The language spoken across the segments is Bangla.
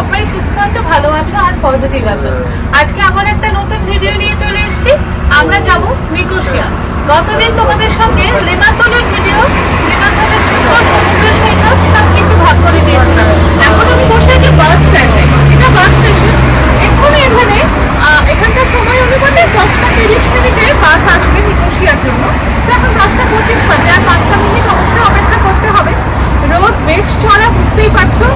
সবাই সুস্থ আছো, ভালো আছো আর পজিটিভ আছো। আজকে আবার একটা নতুন ভিডিও নিয়ে চলে এসেছি। আমরা যাব নিকোসিয়া। গতদিন তোমাদের সঙ্গে লিমাসলের ভিডিও, লিমাসলের সমুদ্র সৈকত সবকিছু ভাগ করে দিয়েছিলাম। এখন আমি বসে আছি বাস স্ট্যান্ডে, এটা বাস স্টেশন। এখন এখানকার সময় অনুপাতে 10টা 30 মিনিটে বাস আসবে নিকোসিয়ার জন্য। তো এখন 10টা 25 বাজে, আর 5টা মিনিট অবশ্যই অপেক্ষা করতে হবে। রোদ বেশ চড়া, বুঝতেই পারছো।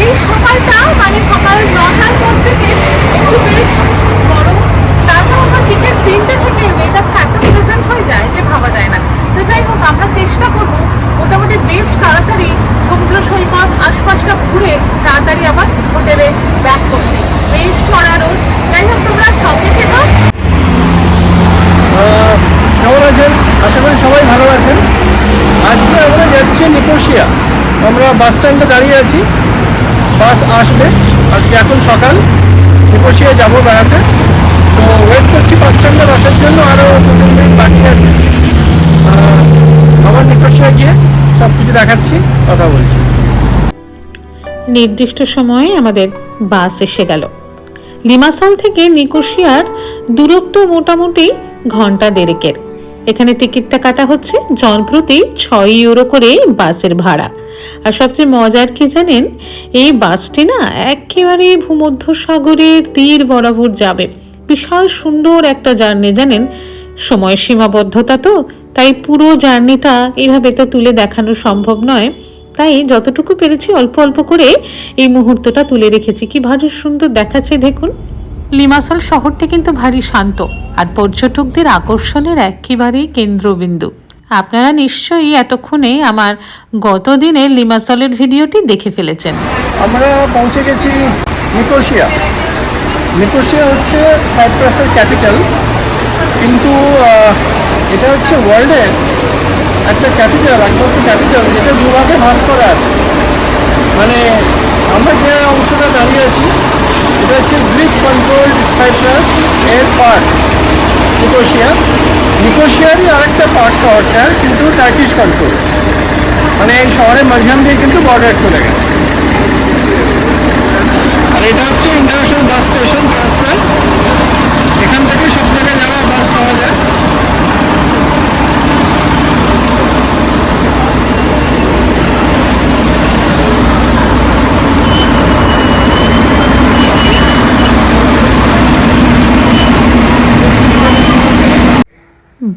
এই সকালটা মানে সকাল 9টার পর থেকে একটু বেশ গরম, তারপর আমার বিকেল 3টে থেকে ওয়েদারটা এত প্রেজেন্ট হয়ে যায় যে ভাবা যায় না। তো যাই হোক, আমরা চেষ্টা করবো মোটামুটি বেশ তাড়াতাড়ি সমুদ্র সৈকত আশপাশটা ঘুরে তাড়াতাড়ি আবার হোটেলে ব্যাক করতে। বেশ চড়া রোদ, যাই হোক তোমরা সঙ্গে থেকো। কেমন আছেন? আশা করি সবাই ভালো আছেন। আজকে আমরা যাচ্ছি নিকোসিয়া। আমরা বাস স্ট্যান্ডে দাঁড়িয়ে আছি, বাস আসবে। আজকে এখন সকাল, নিকোসিয়া যাবো বেড়াতে। তো ওয়েট করছি বাস স্ট্যান্ডে বাসের জন্য, আরও 2-3 মিনিট বাকি আছে। আবার নিকোসিয়া গিয়ে সব কিছু দেখাচ্ছি, কথা বলছি। নির্দিষ্ট সময়ে আমাদের বাস এসে গেল। লিমাসল থেকে নিকোসিয়ার দূরত্ব মোটামুটি ঘন্টা 1.5-এর। এখানে টিকিটটা কাটা হচ্ছে জনপ্রতি 6 ইউরো করে বাসের ভাড়া। আর সবচেয়ে মজার কি জানেন, এই বাসটি না একেবারে ভূমধ্য সাগরের তীর বরাবর যাবে। বিশাল সুন্দর একটা জার্নি জানেন। সময় সীমাবদ্ধতা তো, তাই পুরো জার্নিটা এইভাবে তো তুলে দেখানো সম্ভব নয়। তাই যতটুকু পেরেছি অল্প অল্প করে এই মুহূর্তটা তুলে রেখেছি। কি ভারী সুন্দর দেখাচ্ছে দেখুন। লিমাসল শহরটি কিন্তু ভারী শান্ত আর পর্যটকদের আকর্ষণের একেবারেই কেন্দ্রবিন্দু। আপনারা নিশ্চয়ই এতক্ষণে আমার গত দিনের লিমাসলের ভিডিওটি দেখে ফেলেছেন। আমরা পৌঁছে গেছি নিকোসিয়া। নিকোসিয়া হচ্ছে সাইপ্রাসের ক্যাপিটাল, কিন্তু এটা হচ্ছে ওয়ার্ল্ডের একটা ক্যাপিটাল, একমাত্র ক্যাপিটাল যেটা দুভাগে ভাগ করা আছে। মানে আমরা যে অংশটা দাঁড়িয়ে আছি এটা হচ্ছে গ্রিক কন্ট্রোলড সাইপ্রাস এর পার্ট নিকোসিয়া। নিকোসিয়ারই আরেকটা পার্ট শহরটার, কিন্তু টার্কিশ কন্ট্রোল। মানে এই শহরের মাঝখান দিয়ে কিন্তু বর্ডার চলে গেছে। আর এটা হচ্ছে ইন্টারন্যাশনাল বাস স্টেশন ট্রান্সফার। এখান থেকে সব জায়গায় যাওয়ার বাস পাওয়া যায়।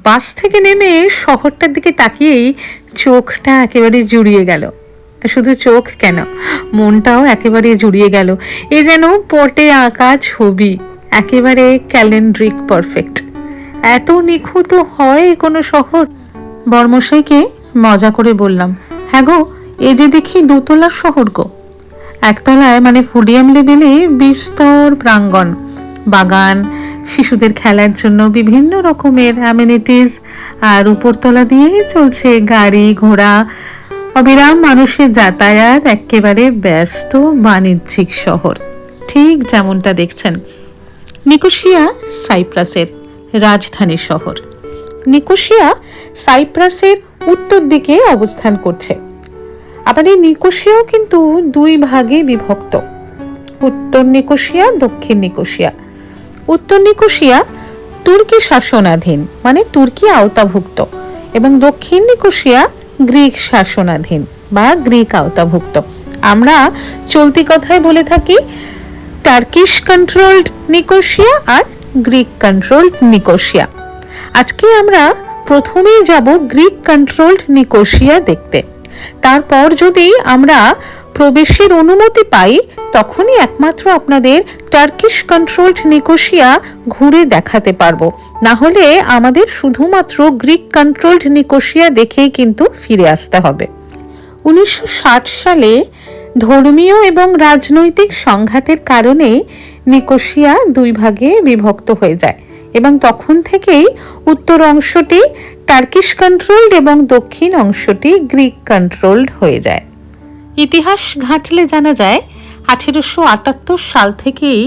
বাস থেকে নেমে শহরটার দিকে তাকিয়েই চোখটা একেবারে জুড়িয়ে গেল। শুধু চোখ কেন, মনটাও একেবারে জুড়িয়ে গেল। এ যেন পটে আঁকা ছবি, একেবারে ক্যালেন্ড্রিক পারফেক্ট। এত নিখুঁত হয় কোনো শহর? বর্মশাইকে মজা করে বললাম, হ্যাঁ গো, এই যে দেখি দোতলার শহর গো। একতলায় মানে ফুডিয়াম লেভেলে বিস্তর প্রাঙ্গণ, বাগান, শিশুদের খেলার জন্য বিভিন্ন রকমের অ্যামিনিটিস, আর উপরতলা দিয়েই চলছে গাড়ি ঘোড়া, অবিরাম মানুষের যাতায়াত। একেবারে ব্যস্ত বাণিজ্যিক শহর, ঠিক যেমনটা দেখছেন। নিকোসিয়া সাইপ্রাসের রাজধানী শহর। নিকোসিয়া সাইপ্রাসের উত্তর দিকে অবস্থান করছে। আবার এই নিকোসিয়াও কিন্তু 2 ভাগে বিভক্ত, উত্তর নিকোসিয়া, দক্ষিণ নিকোসিয়া। উত্তর নিকোসিয়া তুর্কি শাসনাধীন, মানে তুর্কি আওতাভুক্ত, এবং দক্ষিণ নিকোসিয়া গ্রিক শাসনাধীন বা গ্রিক আওতাভুক্ত। আমরা চলতি কথায় বলে থাকি টার্কিশ কন্ট্রোলড নিকোসিয়া আর গ্রিক কন্ট্রোলড নিকোসিয়া। আজকে আমরা প্রথমেই যাব গ্রিক কন্ট্রোলড নিকোসিয়া দেখতে। তারপর যদি আমরা প্রবেশের অনুমতি পাই, তখনই একমাত্র আপনাদের টার্কিশ কন্ট্রোলড নিকোসিয়া ঘুরে দেখাতে পারবো। না হলে আমাদের শুধুমাত্র গ্রিক কন্ট্রোলড নিকোসিয়া দেখেই কিন্তু ফিরে আসতে হবে। 1960 সালে ধর্মীয় এবং রাজনৈতিক সংঘাতের কারণে নিকোসিয়া 2 ভাগে বিভক্ত হয়ে যায়, এবং তখন থেকেই উত্তর অংশটি টার্কিশ কন্ট্রোলড এবং দক্ষিণ অংশটি গ্রিক কন্ট্রোলড হয়ে যায়। ইতিহাস ঘাঁটলে জানা যায় 1878 সাল থেকেই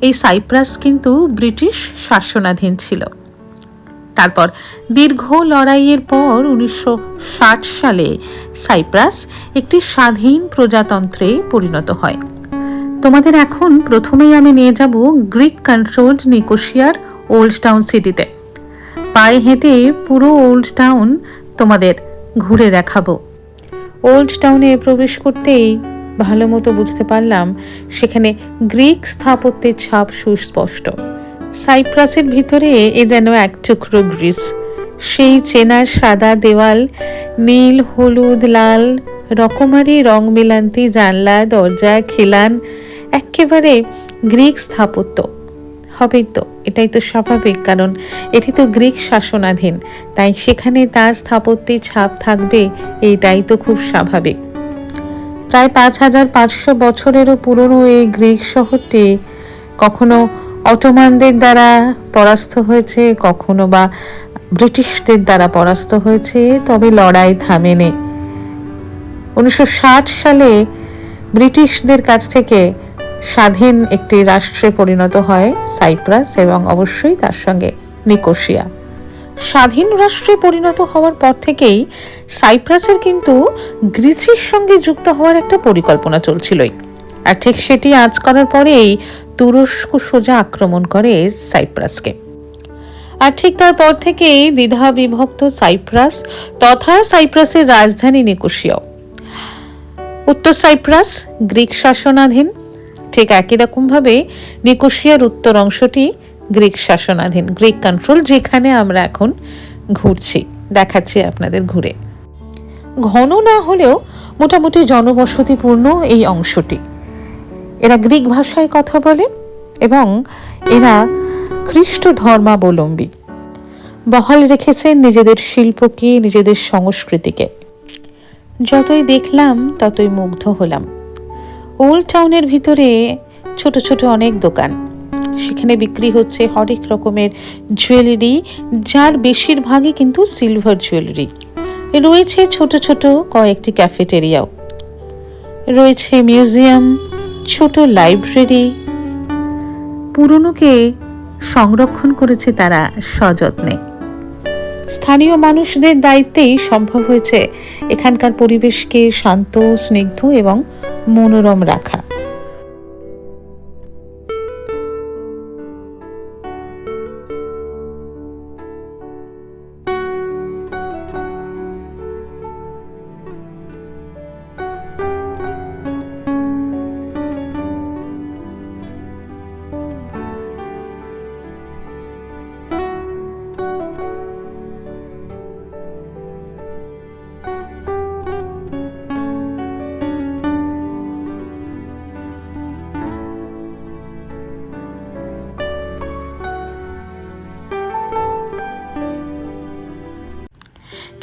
এই সাইপ্রাস কিন্তু ব্রিটিশ শাসনাধীন ছিল। তারপর দীর্ঘ লড়াইয়ের পর 1960 সালে সাইপ্রাস একটি স্বাধীন প্রজাতন্ত্রে পরিণত হয়। তোমাদের এখন প্রথমেই আমি নিয়ে যাব গ্রিক কন্ট্রোলড নিকোশিয়ার ওল্ড টাউন সিটিতে। পায়ে হেঁটে পুরো ওল্ড টাউন তোমাদের ঘুরে দেখাবো। ওল্ড টাউনে প্রবেশ করতেই ভালো মতো বুঝতে পারলাম সেখানে গ্রিক স্থাপত্যের ছাপ সুস্পষ্ট। সাইপ্রাসের ভিতরে এ যেন এক টুকরো গ্রিস। সেই চেনা সাদা দেওয়াল, নীল, হলুদ, লাল রকমারি রং মিলান্তি জানলা, দরজা, খিলান, একেবারে গ্রিক স্থাপত্য। হবেই তো, এটাই তো স্বাভাবিক, কারণ এটি তো গ্রিক শাসনাধীন, তাই সেখানে তার স্থাপত্যের ছাপ থাকবে, এইটাই তো খুব স্বাভাবিক। প্রায় 5500 বছরেরও পুরনো এই গ্রিক শহরটি কখনো অটোমানদের দ্বারা পরাস্ত হয়েছে, কখনো বা ব্রিটিশদের দ্বারা পরাস্ত হয়েছে, তবে লড়াই থামেনি। 1960 সালে ব্রিটিশদের কাছ থেকে স্বাধীন একটি রাষ্ট্রে পরিণত হয় সাইপ্রাস, এবং অবশ্যই তার সঙ্গে নিকোশিয়া। স্বাধীন রাষ্ট্রে পরিণত হওয়ার পর থেকেই সাইপ্রাসের কিন্তু গ্রিসের সঙ্গে যুক্ত হওয়ার একটা পরিকল্পনা চলছিলই। আর ঠিক সেটি আঁচ করার পরেই তুরস্ক সোজা আক্রমণ করে সাইপ্রাসকে। আর ঠিক তারপর থেকেই দ্বিধা বিভক্ত সাইপ্রাস তথা সাইপ্রাসের রাজধানী নিকোশিয়া। উত্তর সাইপ্রাস গ্রিক শাসনাধীন, ঠিক একই রকমভাবে নিকোশিয়ার উত্তর অংশটি গ্রিক শাসনাধীন, গ্রিক কন্ট্রোল, যেখানে আমরা এখন ঘুরছি, দেখাচ্ছি আপনাদের ঘুরে। ঘন না হলেও মোটামুটি জনবসতিপূর্ণ এই অংশটি। এরা গ্রিক ভাষায় কথা বলে এবং এরা খ্রিস্ট ধর্মাবলম্বী। বহাল রেখেছেন নিজেদের শিল্পকে, নিজেদের সংস্কৃতিকে। যতই দেখলাম ততই মুগ্ধ হলাম। ওল্ড টাউনের ভিতরে ছোট ছোট অনেক দোকান, সেখানে বিক্রি হচ্ছে হরেক রকমের জুয়েলারি, যার বেশিরভাগই কিন্তু সিলভার জুয়েলারি। রয়েছে ছোট ছোট কয়েকটি ক্যাফেটেরিয়াও, রয়েছে মিউজিয়াম, ছোট লাইব্রেরি। পুরনোকে সংরক্ষণ করেছে তারা সযত্নে। স্থানীয় মানুষদের দায়িত্বেই সম্ভব হয়েছে এখানকার পরিবেশকে শান্ত, স্নিগ্ধ এবং মনোরম রাখা।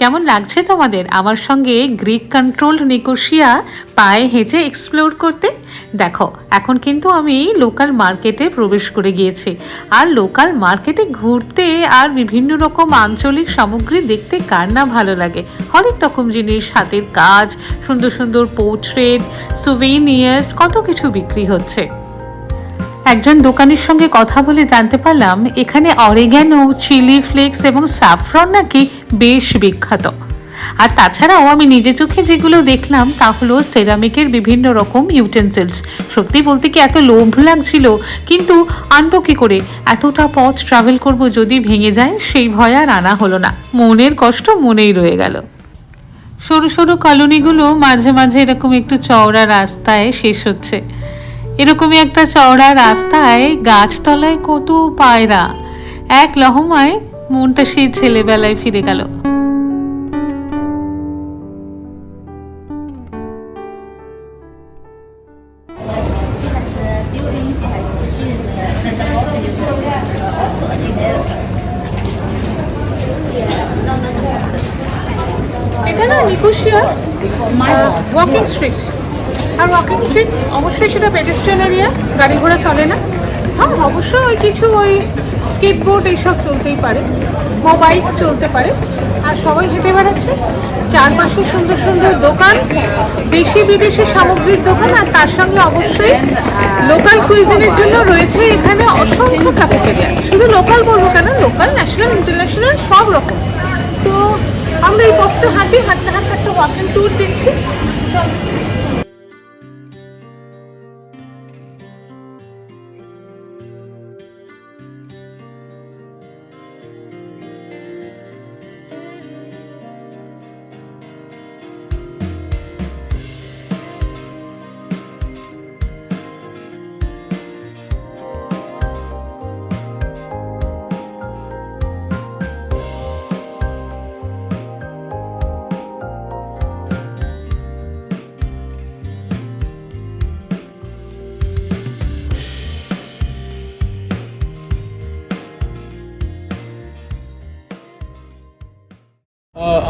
কেমন লাগছে তোমাদের আমার সঙ্গে গ্রিক কন্ট্রোলড নিকোশিয়া পায়ে হেঁটে এক্সপ্লোর করতে? দেখো, এখন কিন্তু আমি লোকাল মার্কেটে প্রবেশ করে গিয়েছি। আর লোকাল মার্কেটে ঘুরতে আর বিভিন্ন রকম আঞ্চলিক সামগ্রী দেখতে কার না ভালো লাগে। অনেক রকম জিনিস, হাতের কাজ, সুন্দর সুন্দর পোর্ট্রেট, সুভেনিয়ার্স, কত কিছু বিক্রি হচ্ছে। একজন দোকানের সঙ্গে কথা বলে জানতে পারলাম এখানে অরিগ্যানো, চিলি ফ্লেক্স এবং স্যাফরন নাকি বেশ বিখ্যাত। আর তাছাড়াও আমি নিজে চোখে যেগুলো দেখলাম তা হলো সেরামিকের বিভিন্ন রকম ইউটেন্সিলস। সত্যি বলতে কি এত লোভ লাগছিল, কিন্তু আনবো কি করে? এতটা পথ ট্রাভেল করব, যদি ভেঙে যায় সেই ভয় আর আনা হলো না। মনের কষ্ট মনেই রয়ে গেল। সরু সরু কলোনিগুলো মাঝে মাঝে এরকম একটু চওড়া রাস্তায় শেষ হচ্ছে। এরকমই একটা চওড়া রাস্তায় গাছতলায় কত পায়রা, এক লহমায় মনটা সেই ছেলেবেলায় ফিরে গেল। এটা না নিকোশিয়া ওয়াকিং স্ট্রিট। আর ওয়াকিং স্ট্রিট অবশ্যই সেটা পেডেস্ট্রিয়াল এরিয়া, গাড়ি ঘোড়া চলে না। হ্যাঁ, অবশ্যই ওই কিছু ওই স্কেটবোর্ড এইসব চলতেই পারে, মোবাইলস চলতে পারে, আর সবাই হেঁটে বেড়াচ্ছে। চারপাশে সুন্দর সুন্দর দোকান, দেশি বিদেশি সামগ্রীর দোকান, আর তার সঙ্গে অবশ্যই লোকাল কুইজিনের জন্য রয়েছে এখানে অসংখ্য ক্যাফেটেরিয়া। শুধু লোকাল বলবো কেন, লোকাল, ন্যাশনাল, ইন্টারন্যাশনাল সব রকম। তো আমরা এই পথটা হাঁটতে হাঁটতে একটা ওয়াকিং ট্যুর দিচ্ছি। চলো।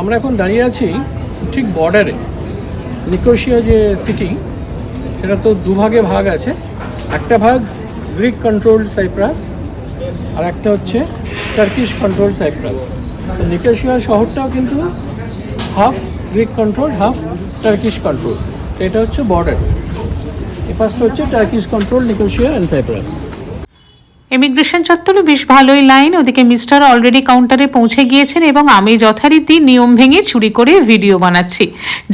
আমরা এখন দাঁড়িয়ে আছি ঠিক বর্ডারে। নিকোশিয়া যে সিটি, সেটা তো দুভাগে ভাগ আছে। একটা ভাগ গ্রিক কন্ট্রোলড সাইপ্রাস, আর একটা হচ্ছে টার্কিশ কন্ট্রোলড সাইপ্রাস। তো নিকোশিয়া শহরটাও কিন্তু half Greek control, half Turkish control. তো এটা হচ্ছে বর্ডার। এ পাশটা হচ্ছে Turkish control Nicosia and Cyprus. Immigration চত্বরে বেশ ভালোই লাইন। ওদিকে মিস্টার অলরেডি কাউন্টারে পৌঁছে গিয়েছেন এবং আমি যথারীতি নিয়ম ভেঙে চুরি করে ভিডিও বানাচ্ছি,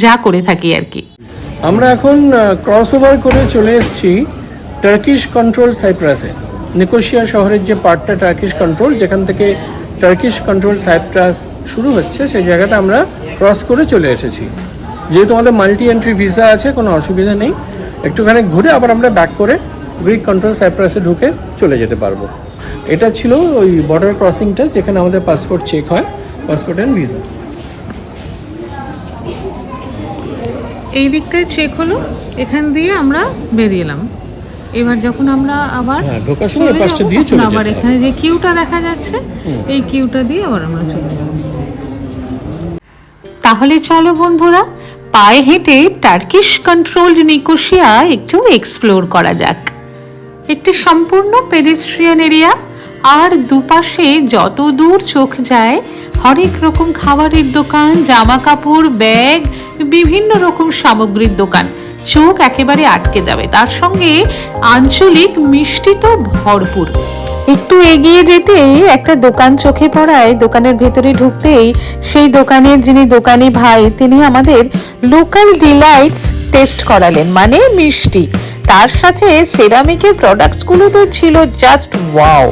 যা করে থাকি আর কি। আমরা এখন ক্রস ওভার করে চলে এসেছি টার্কিশ কন্ট্রোল সাইপ্রাসে। নিকোশিয়া শহরের যে পার্টটা টার্কিশ কন্ট্রোল, যেখান থেকে টার্কিশ কন্ট্রোল সাইপ্রাস শুরু হচ্ছে, সেই জায়গাটা আমরা ক্রস করে চলে এসেছি। যেহেতু আমাদের মাল্টি এন্ট্রি ভিসা আছে, কোনো অসুবিধা নেই। একটুখানি ঘুরে আবার আমরা ব্যাক করে গ্রিক কন্ট্রোল সাইপ্রাসে ঢুকে চলে যেতে পারবো। এটা ছিল ওই বর্ডার ক্রসিংটা, যেখানে আমাদের পাসপোর্ট চেক হয়, পাসপোর্ট অ্যান্ড ভিসা। এই দিকটায় চেক হলো, এখান দিয়ে আমরা বেরিয়ে এলাম। এবার যখন আমরা আবার ঢোকার সময় পাশটা দিয়ে চলে আবার এখানে যে কিউটা দেখা যাচ্ছে, এই কিউটা দিয়ে আবার আমরা চলে যাব। তাহলে চলো বন্ধুরা, পায়ে হেঁটে টার্কিশ কন্ট্রোলড নিকোশিয়া একটু এক্সপ্লোর করা যাক। একটি সম্পূর্ণ পেডেস্ট্রিয়ান এরিয়া, আর দুপাশে যত দূর চোখ যায় হরেক রকম খাবারের দোকান, জামা কাপড়, ব্যাগ, বিভিন্ন রকম সামগ্রীর দোকান। চোখ একেবারে আটকে যাবে। তার সঙ্গে আঞ্চলিক মিষ্টি তো ভরপুর। একটু এগিয়ে যেতেই একটা দোকান চোখে পড়ায়। দোকানের ভেতরে ঢুকতেই সেই দোকানের যিনি দোকানি ভাই, তিনি আমাদের লোকাল ডিলাইটস টেস্ট করালেন, মানে মিষ্টি। তার সাথে সেরামিকের প্রোডাক্টসগুলো তো ছিল জাস্ট ওয়াও।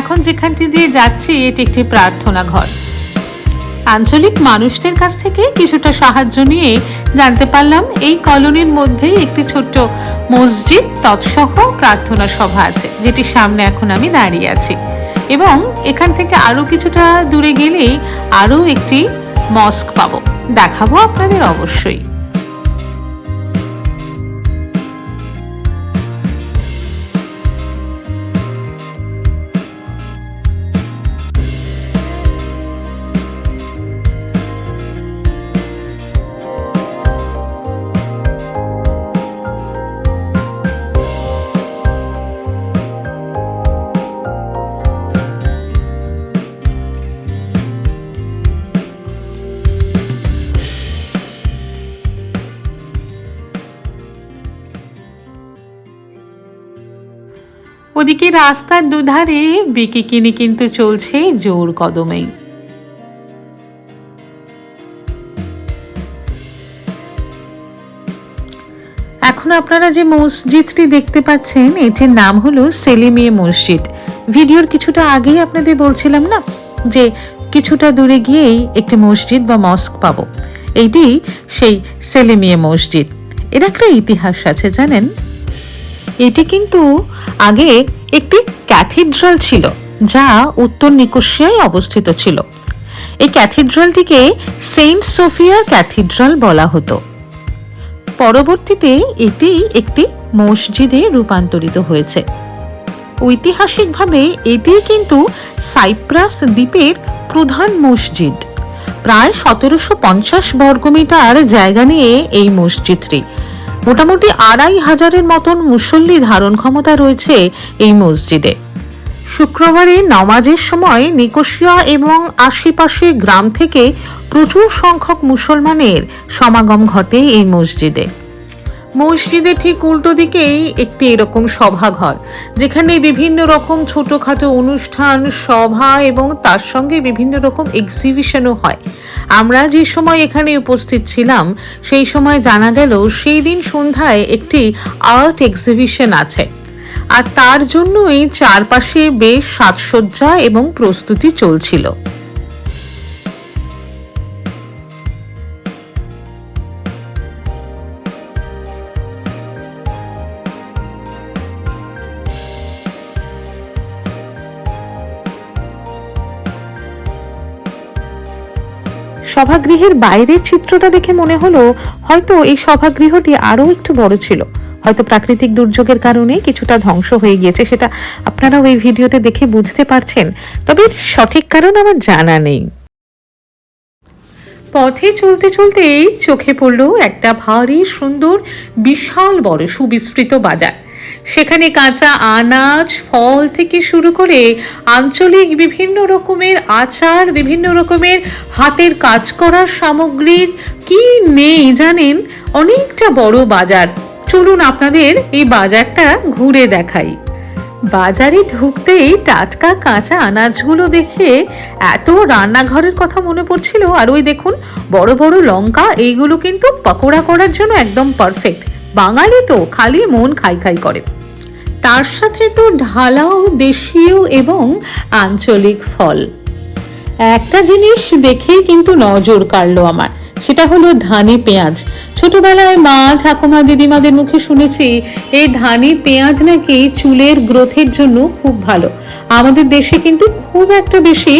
এখন যেখানটি দিয়ে যাচ্ছি, এটি একটি প্রার্থনা ঘর। আঞ্চলিক মানুষদের কাছ থেকে কিছুটা সাহায্য নিয়ে জানতে পারলাম এই কলোনির মধ্যেই একটি ছোট্ট মসজিদ তৎসহ প্রার্থনা সভা আছে, যেটি সামনে এখন আমি দাঁড়িয়ে আছি। এবং এখান থেকে আরো কিছুটা দূরে গেলেই আরো একটি মস্ক পাবো, দেখাবো আপনাদের অবশ্যই। ওদিকে রাস্তার দুধারে বিকিকিনি কিন্তু চলছে জোর কদমেই। এখন আপনারা যে মসজিদটি দেখতে পাচ্ছেন, এটির নাম হলো সেলিমিয়ে মসজিদ। ভিডিওর কিছুটা আগেই আপনাদের বলছিলাম না যে কিছুটা দূরে গিয়েই একটি মসজিদ বা মস্ক পাবো। এইটি সেই সেলিমিয়ে মসজিদ। এর একটা ইতিহাস আছে জানেন। এটি কিন্তু আগে একটি ক্যাথিড্রাল ছিল, যা উত্তর নিকোশিয়ায় অবস্থিত ছিল। এই ক্যাথিড্রালটিকে সেন্ট সোফিয়া ক্যাথিড্রাল বলা হতো। পরবর্তীতে এটি একটি মসজিদে রূপান্তরিত হয়েছে। ঐতিহাসিকভাবে এটি কিন্তু সাইপ্রাস দ্বীপের প্রধান মসজিদ। প্রায় 1750 বর্গমিটার জায়গা নিয়ে এই মসজিদটি। মোটামুটি 2500-এর মতন মুসল্লি ধারণ ক্ষমতা রয়েছে এই মসজিদে। শুক্রবারে নামাজের সময় নিকোসিয়া এবং আশেপাশে গ্রাম থেকে প্রচুর সংখ্যক মুসলমানের সমাগম ঘটে এই মসজিদে। মসজিদের ঠিক উল্টো দিকেই একটি এরকম সভাঘর, যেখানে বিভিন্ন রকম ছোটখাটো অনুষ্ঠান, সভা এবং তার সঙ্গে বিভিন্ন রকম এক্সিবিশনও হয়। আমরা যে সময় এখানে উপস্থিত ছিলাম সেই সময় জানা গেল সেই দিন সন্ধ্যায় একটি আর্ট এক্সিবিশন আছে, আর তার জন্যই চারপাশে বেশ সাজসজ্জা এবং প্রস্তুতি চলছিল। সভাগৃহের বাইরের চিত্রটা দেখে মনে হলো হয়তো এই সভাগৃহটি আরো একটু বড় ছিল, হয়তো প্রাকৃতিক দুর্যোগের কারণে কিছুটা ধ্বংস হয়ে গিয়েছে, সেটা আপনারাও এই ভিডিওতে দেখে বুঝতে পারছেন, তবে সঠিক কারণ আমার জানা নেই। পথে চলতে চলতেই চোখে পড়ল একটা ভারী সুন্দর বিশাল বড় সুবিস্তৃত বাজার। সেখানে কাঁচা আনাজ, ফল থেকে শুরু করে আঞ্চলিক বিভিন্ন রকমের আচার, বিভিন্ন রকমের হাতের কাজ করার সামগ্রীর কি নেই জানেন, অনেকটা বড় বাজার। চলুন আপনাদের এই বাজারটা ঘুরে দেখাই। বাজারে ঢুকতেই টাটকা কাঁচা আনাজগুলো দেখে এত রান্নাঘরের কথা মনে পড়ছিল। আর ওই দেখুন বড় বড় লঙ্কা, এইগুলো কিন্তু পকোড়া করার জন্য একদম পারফেক্ট। বাঙালি তো খালি মন খাই খাই করে। তার সাথে তো ঢালাও দেশীয় এবং আঞ্চলিক ফল। একটা জিনিস দেখেই কিন্তু নজর কাড়লো আমার, সেটা হলো ধানি পেঁয়াজ। ছোটবেলায় মা, ঠাকুমা, দিদিমাদের মুখে শুনেছি এই ধানি পেঁয়াজ নাকি চুলের গ্রোথের জন্য খুব ভালো। আমাদের দেশে কিন্তু খুব একটা বেশি,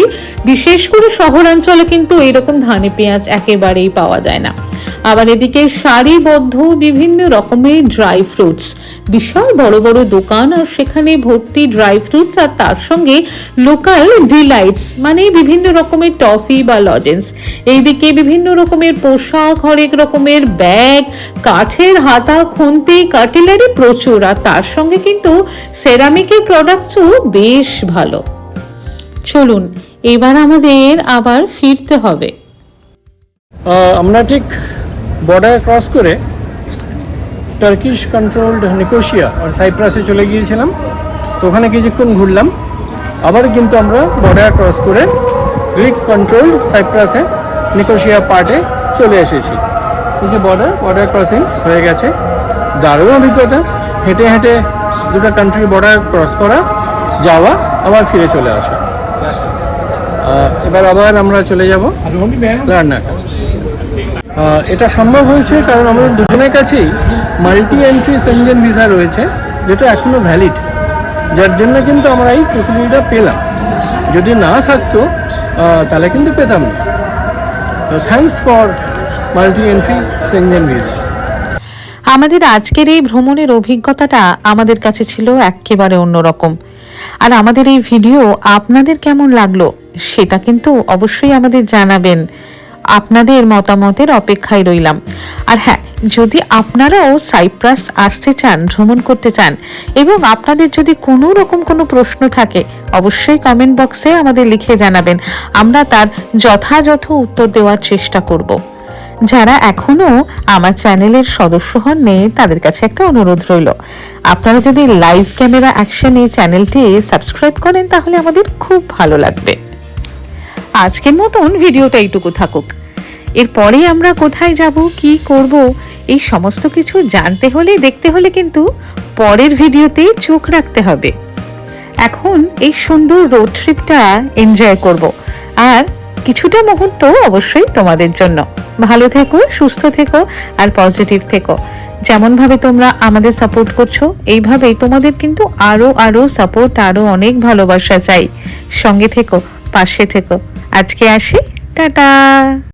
বিশেষ করে শহরাঞ্চলে কিন্তু এরকম ধানি পেঁয়াজ একেবারেই পাওয়া যায় না। আবার এদিকে সারিবদ্ধ বিভিন্ন রকমের ড্রাই ফ্রুটস, বিশাল বড় বড় দোকান, আর সেখানে ভর্তি ড্রাই ফ্রুটস, আর তার সঙ্গে লোকাল ডিলাইটস মানে বিভিন্ন রকমের টফি বা লজেন্স। এইদিকে বিভিন্ন রকমের পোশাক, হরেক রকমের ব্যাগ, কাঠের হাতা, খুন্তি, কাটিলারি প্রচুর, আর তার সঙ্গে কিন্তু সেরামিকের প্রোডাক্টসও বেশ ভালো। চলুন এবার আমাদের আবার ফিরতে হবে। আমরা ঠিক বর্ডার ক্রস করে টার্কিশ কন্ট্রোলড নিকোসিয়া আর সাইপ্রাসে চলে গিয়েছিলাম। তো ওখানে কিছুক্ষণ ঘুরলাম, আবার কিন্তু আমরা বর্ডার ক্রস করে গ্রিক কন্ট্রোলড সাইপ্রাসে নিকোসিয়া পার্টে চলে এসেছি। এই যে বর্ডার ক্রসিং হয়ে গেছে, দারুণ অভিজ্ঞতা। হেঁটে হেঁটে দুটো কান্ট্রি বর্ডার ক্রস করা, যাওয়া, আবার ফিরে চলে আসা। এবার আবার আমরা চলে যাব লার্নাকা। এটা সম্ভব হয়েছে কারণ আমাদের দুজনের কাছেই মাল্টি এন্ট্রি সেনজেন ভিসা রয়েছে, যেটা এখনও ভ্যালিড, যার জন্য কিন্তু আমরা এই ফেসিলিটিটা পেলাম। যদি না থাকতো তাহলে কিন্তু পেতাম না। তো thanks for multi entry Shenzhen visa. আমাদের আজকের এই ভ্রমণের অভিজ্ঞতাটা আমাদের কাছে ছিল একেবারে অন্যরকম। আর আমাদের এই ভিডিও আপনাদের কেমন লাগলো সেটা কিন্তু অবশ্যই আমাদের জানাবেন। আপনাদের মতামতের অপেক্ষায় রইলাম। আর হ্যাঁ, যদি আপনারাও সাইপ্রাস আসতে চান, ভ্রমণ করতে চান, এবং আপনাদের যদি কোনো রকম কোনো প্রশ্ন থাকে, অবশ্যই কমেন্ট বক্সে আমাদের লিখে জানাবেন। আমরা তার যথাযথ উত্তর দেওয়ার চেষ্টা করব। যারা এখনো আমার চ্যানেলের সদস্য হননি তাদের কাছে একটা অনুরোধ রইল, আপনারা যদি লাইভ ক্যামেরা অ্যাকশন এই চ্যানেলটি সাবস্ক্রাইব করেন তাহলে আমাদের খুব ভালো লাগবে। আজকের মতন ভিডিওটা এইটুকু থাকুক। এরপরে আমরা কোথায় যাব, কি করব, এই সমস্ত কিছু জানতে হলে, দেখতে হলে কিন্তু পরের ভিডিওতেই চোখ রাখতে হবে। এখন এই সুন্দর রোড ট্রিপটা এনজয় করব, আর কিছুটা মুহূর্ত অবশ্যই তোমাদের জন্য। ভালো থেকো, সুস্থ থেকো, আর পজিটিভ থেকো। যেমন ভাবে তোমরা আমাদের সাপোর্ট করছো, এইভাবেই তোমাদের কিন্তু আরো সাপোর্ট, আরো অনেক ভালোবাসা চাই। সঙ্গে থেকো, পাশে থেকো। আজকে আসি, টাটা।